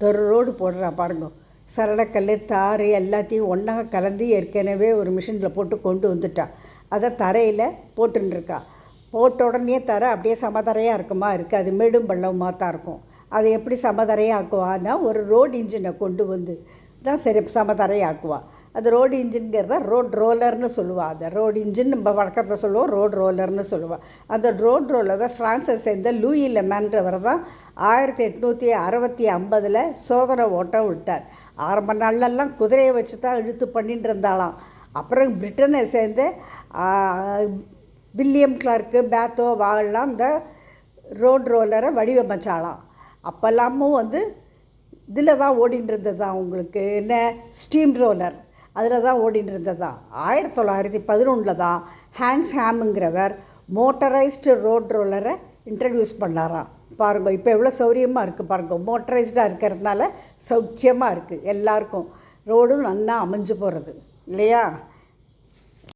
ஒரு ரோடு போடுறா பாருங்க. சரளக்கல் தார் எல்லாத்தையும் ஒன்றா கலந்து ஏற்கனவே ஒரு மிஷினில் போட்டு கொண்டு வந்துட்டான். அதை தரையில் போட்டுருக்கா. போட்ட உடனே தரை அப்படியே சமதரையாக இருக்குமா இருக்குது, அது மேடும் பள்ளமாக தான் இருக்கும். அதை எப்படி சமதரையாக ஆக்குவான்னா ஒரு ரோடு இன்ஜினை கொண்டு வந்து தான் சரி சமதரையாக ஆக்குவா. அது ரோடு இன்ஜின்கிறத ரோட் ரோலர்னு சொல்லுவாள். அந்த ரோடு இன்ஜின் நம்ம வழக்கத்தில் சொல்லுவோம், ரோட் ரோலர்னு சொல்லுவாள். அந்த ரோட் ரோலரை ஃப்ரான்ஸை சேர்ந்த லூயி லெமன்றவர் தான் 1860 சோதனை ஓட்டம் விட்டார். ஆரம்ப நாள்லெல்லாம் குதிரையை வச்சு தான் இழுத்து பண்ணிட்டு இருந்தாலாம். அப்புறம் பிரிட்டனை சேர்ந்து வில்லியம் கிளார்க்கு பேத்தோ வாகலாம் இந்த ரோட் ரோலரை வடிவமைச்சாலாம். அப்போல்லாமும் இதில் தான் ஓடின்னு இருந்தது தான். உங்களுக்கு என்ன ஸ்டீம் ரோலர் அதில் தான் ஓடின்னு இருந்தது தான். 1911 தான் ஹான்ஸ் ஹாமுங்கிறவர் மோட்டரைஸ்டு ரோட் ரோலரை இன்ட்ரடியூஸ் பண்ணாராம். பாருங்கள் இப்போ எவ்வளோ சௌரியமாக இருக்குது பாருங்கள். மோட்டரைஸ்டாக இருக்கிறதுனால சௌக்கியமாக இருக்குது எல்லாருக்கும். ரோடும் நல்லா அமைஞ்சு போகிறது இல்லையா?